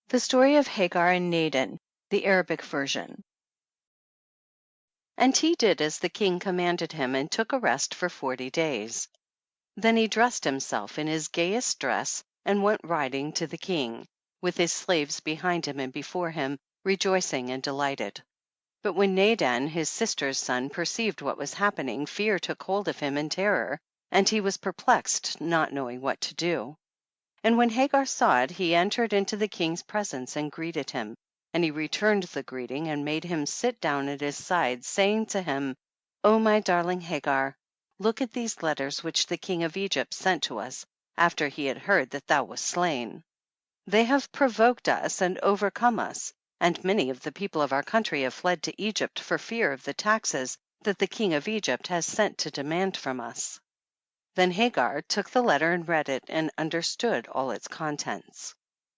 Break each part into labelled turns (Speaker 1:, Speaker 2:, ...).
Speaker 1: The Story of Hagar and Nadin, the Arabic version. And he did as the king commanded him and took a rest for 40 days. Then he dressed himself in his gayest dress and went riding to the king, with his slaves behind him and before him, rejoicing and delighted. But when Nadin, his sister's son, perceived what was happening, fear took hold of him and terror, and he was perplexed, not knowing what to do. And when Hagar saw it, he entered into the king's presence and greeted him. And he returned the greeting and made him sit down at his side, saying to him, "O my darling Hagar, look at these letters which the king of Egypt sent to us, after he had heard that thou wast slain. They have provoked us and overcome us, and many of the people of our country have fled to Egypt for fear of the taxes that the king of Egypt has sent to demand from us." Then Hagar took the letter and read it and understood all its contents.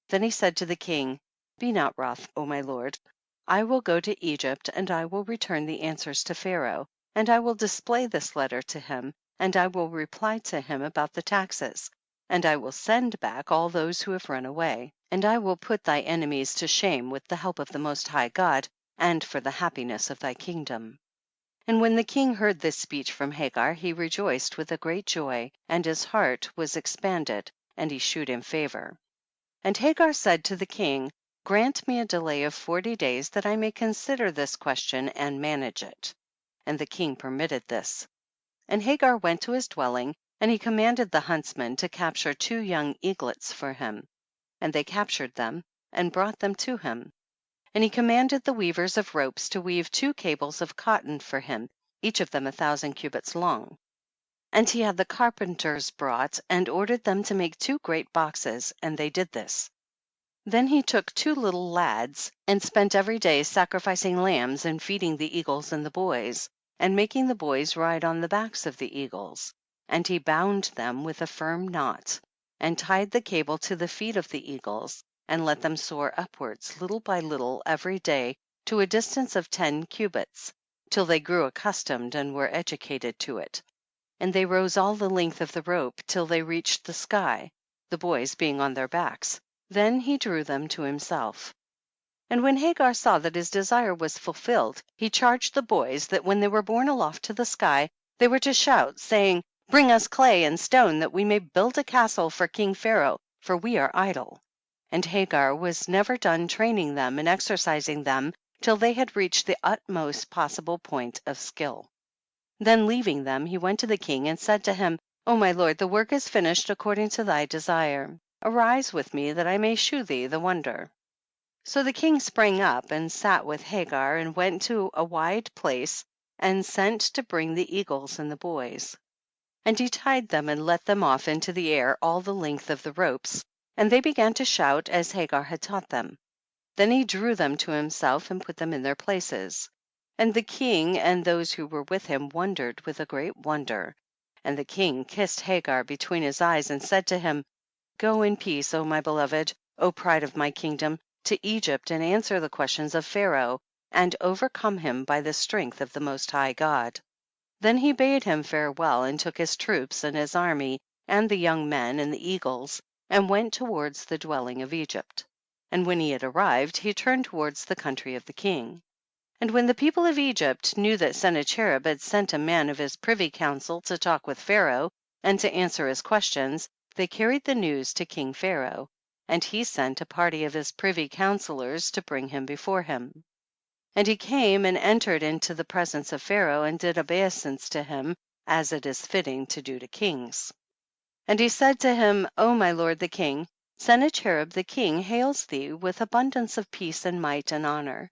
Speaker 1: Then he said to the king, "Be not wroth, O my lord. I will go to Egypt, and I will return the answers to Pharaoh, and I will display this letter to him, and I will reply to him about the taxes, and I will send back all those who have run away, and I will put thy enemies to shame with the help of the Most High God, and for the happiness of thy kingdom." And when the king heard this speech from Hagar, he rejoiced with a great joy, and his heart was expanded, and he shewed him favor. And Hagar said to the king, "Grant me a delay of 40 days, that I may consider this question and manage it." And the king permitted this. And Hagar went to his dwelling, and he commanded the huntsmen to capture 2 young eaglets for him. And they captured them and brought them to him. And he commanded the weavers of ropes to weave 2 cables of cotton for him, each of them 1,000 cubits long. And he had the carpenters brought, and ordered them to make 2 great boxes, and they did this. Then he took 2 little lads, and spent every day sacrificing lambs and feeding the eagles and the boys, and making the boys ride on the backs of the eagles. And he bound them with a firm knot, and tied the cable to the feet of the eagles, and let them soar upwards little by little every day to a distance of 10 cubits, till they grew accustomed and were educated to it. And they rose all the length of the rope till they reached the sky, the boys being on their backs. Then he drew them to himself. And when Hagar saw that his desire was fulfilled, he charged the boys that when they were borne aloft to the sky, they were to shout, saying, "Bring us clay and stone, that we may build a castle for King Pharaoh, for we are idle." And Hagar was never done training them and exercising them till they had reached the utmost possible point of skill. Then leaving them, he went to the king and said to him, "O my lord, the work is finished according to thy desire. Arise with me, that I may shew thee the wonder." So the king sprang up and sat with Hagar, and went to a wide place, and sent to bring the eagles and the boys. And he tied them and let them off into the air all the length of the ropes, and they began to shout as Hagar had taught them. Then he drew them to himself and put them in their places. And the king and those who were with him wondered with a great wonder. And the king kissed Hagar between his eyes and said to him, "Go in peace, O my beloved, O pride of my kingdom, to Egypt, and answer the questions of Pharaoh, and overcome him by the strength of the Most High God." Then he bade him farewell, and took his troops and his army, and the young men and the eagles, and went towards the dwelling of Egypt. And when he had arrived, he turned towards the country of the king. And when the people of Egypt knew that Sennacherib had sent a man of his privy council to talk with Pharaoh, and to answer his questions, they carried the news to King Pharaoh, and he sent a party of his privy counselors to bring him before him. And he came and entered into the presence of Pharaoh, and did obeisance to him, as it is fitting to do to kings. And he said to him, "O my lord the king, Sennacherib the king hails thee with abundance of peace and might and honor.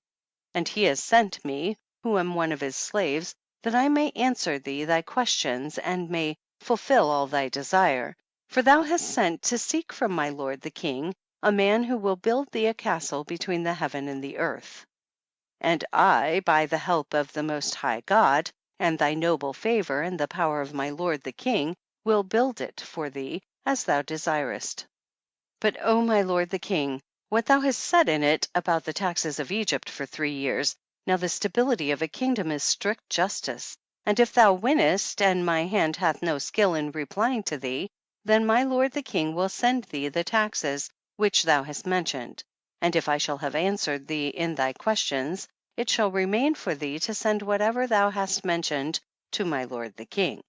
Speaker 1: And he has sent me, who am one of his slaves, that I may answer thee thy questions, and may fulfill all thy desire. For thou hast sent to seek from my lord the king a man who will build thee a castle between the heaven and the earth. And I, by the help of the Most High God, and thy noble favor, and the power of my lord the king, will build it for thee as thou desirest. But, O my lord the king, what thou hast said in it about the taxes of Egypt for 3 years, now the stability of a kingdom is strict justice, and if thou winnest, and my hand hath no skill in replying to thee, then my lord the king will send thee the taxes which thou hast mentioned, And if I shall have answered thee in thy questions, it shall remain for thee to send whatever thou hast mentioned to my lord the king.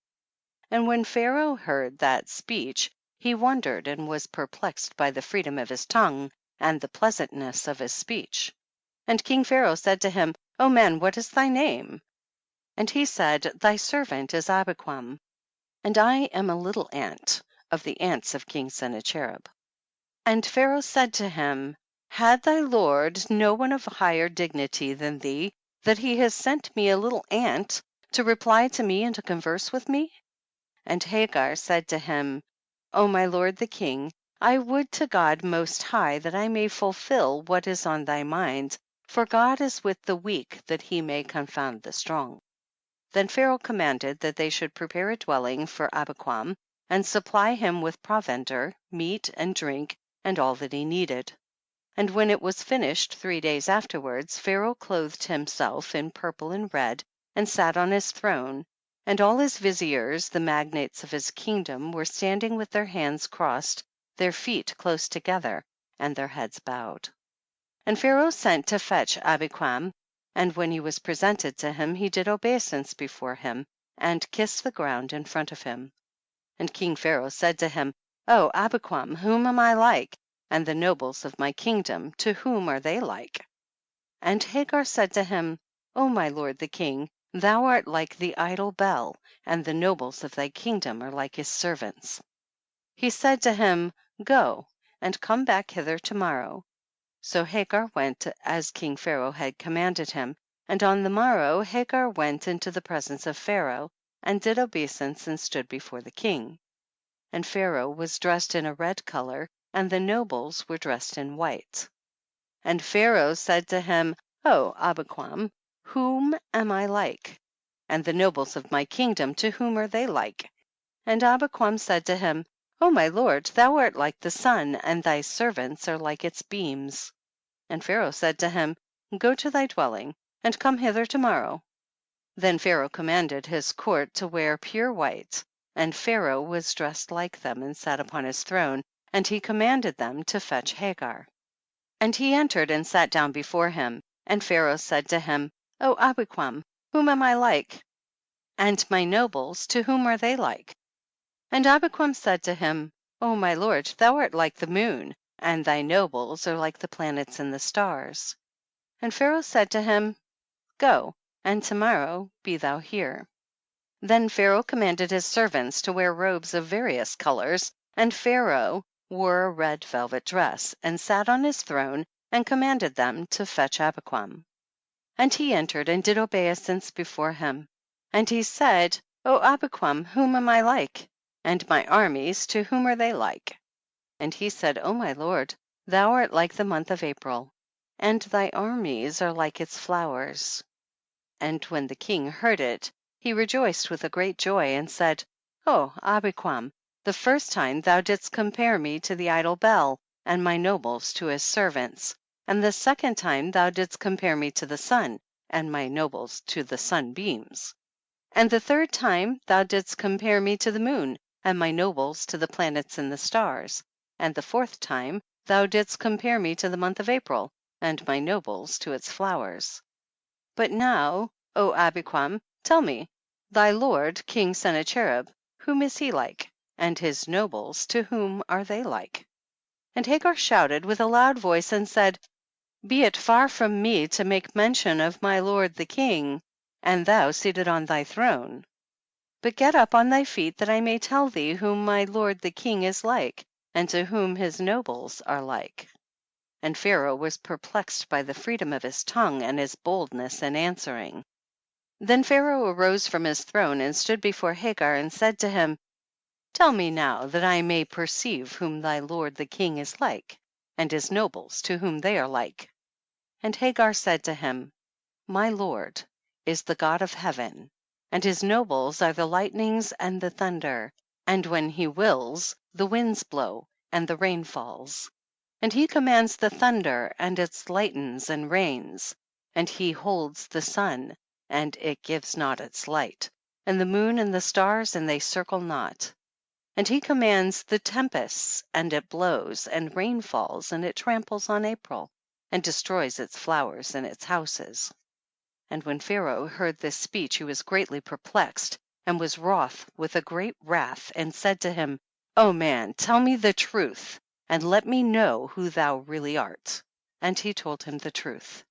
Speaker 1: And when Pharaoh heard that speech, he wondered and was perplexed by the freedom of his tongue and the pleasantness of his speech. And King Pharaoh said to him, O man, what is thy name? And he said, Thy servant is Abiquam, and I am a little ant of the ants of King Sennacherib. And Pharaoh said to him, Had thy lord no one of higher dignity than thee, that he has sent me a little ant to reply to me and to converse with me? And Hagar said to him, O my lord the king, I would to God most high that I may fulfill what is on thy mind, for God is with the weak that he may confound the strong. Then Pharaoh commanded that they should prepare a dwelling for Abiquam, and supply him with provender, meat and drink, and all that he needed. And when it was finished 3 days afterwards, Pharaoh clothed himself in purple and red, and sat on his throne, and all his viziers, the magnates of his kingdom, were standing with their hands crossed, their feet close together, and their heads bowed. And Pharaoh sent to fetch Abiquam, and when he was presented to him, he did obeisance before him, and kissed the ground in front of him. And King Pharaoh said to him, O Abiquam, whom am I like? And the nobles of my kingdom, to whom are they like? And Hagar said to him, O my lord the king, thou art like the idol Bel, and the nobles of thy kingdom are like his servants. He said to him, Go, and come back hither tomorrow. So Hagar went as King Pharaoh had commanded him, and on the morrow Hagar went into the presence of Pharaoh, and did obeisance and stood before the king. And Pharaoh was dressed in a red color, and the nobles were dressed in white. And Pharaoh said to him, O Abiquam, whom am I like? And the nobles of my kingdom, to whom are they like? And Abiquam said to him, O my lord, thou art like the sun, and thy servants are like its beams. And Pharaoh said to him, Go to thy dwelling, and come hither tomorrow. Then Pharaoh commanded his court to wear pure white, and Pharaoh was dressed like them and sat upon his throne, and he commanded them to fetch Hagar. And he entered and sat down before him, and Pharaoh said to him, O Abiquam, whom am I like? And my nobles, to whom are they like? And Abiquam said to him, O my lord, thou art like the moon, and thy nobles are like the planets and the stars. And Pharaoh said to him, Go, and tomorrow be thou here. Then Pharaoh commanded his servants to wear robes of various colors, and Pharaoh wore a red velvet dress, and sat on his throne, and commanded them to fetch Abiquam. And he entered and did obeisance before him. And he said, O Abiquam, whom am I like? And my armies, to whom are they like? And he said, O my lord, thou art like the month of April, and thy armies are like its flowers. And when the king heard it, he rejoiced with a great joy, and said, O Abiquam, the first time thou didst compare me to the idol Bel, and my nobles to his servants, and the second time thou didst compare me to the sun, and my nobles to the sunbeams, and the third time thou didst compare me to the moon, and my nobles to the planets and the stars, and the fourth time thou didst compare me to the month of April, and my nobles to its flowers. But now, O Abiquam, tell me, thy lord King Sennacherib, whom is he like? And his nobles, to whom are they like? And Hagar shouted with a loud voice and said, Be it far from me to make mention of my lord the king, and thou seated on thy throne. But get up on thy feet, that I may tell thee whom my lord the king is like, and to whom his nobles are like. And Pharaoh was perplexed by the freedom of his tongue and his boldness in answering. Then Pharaoh arose from his throne and stood before Hagar and said to him, Tell me now, that I may perceive whom thy lord the king is like, and his nobles, to whom they are like. And Hagar said to him, My lord is the God of heaven, and his nobles are the lightnings and the thunder, and when he wills, the winds blow, and the rain falls. And he commands the thunder, and it lightens and rains. And he holds the sun, and it gives not its light, and the moon and the stars, and they circle not. And he commands the tempests, and it blows, and rain falls, and it tramples on April. and destroys its flowers and its houses. And when Pharaoh heard this speech he was greatly perplexed, and was wroth with a great wrath, and said to him, O man, tell me the truth, and let me know who thou really art. And he told him the truth.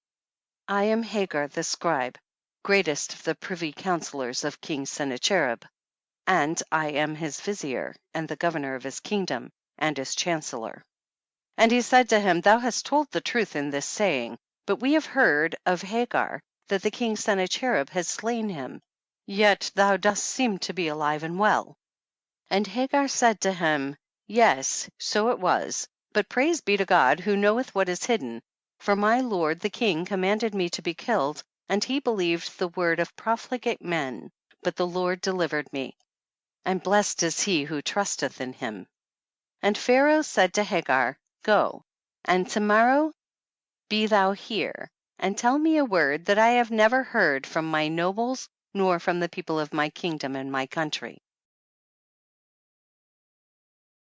Speaker 1: I am Hagar the scribe, greatest of the privy counselors of King Sennacherib, and I am his vizier, and the governor of his kingdom, and his chancellor. And he said to him, Thou hast told the truth in this saying, but we have heard of Hagar that the king Sennacherib has slain him, yet thou dost seem to be alive and well. And Hagar said to him, Yes, so it was, but praise be to God who knoweth what is hidden, for my lord the king commanded me to be killed, and he believed the word of profligate men, but the Lord delivered me, and blessed is he who trusteth in him. And Pharaoh said to Hagar, Go, and tomorrow be thou here, and tell me a word that I have never heard from my nobles, nor from the people of my kingdom and my country.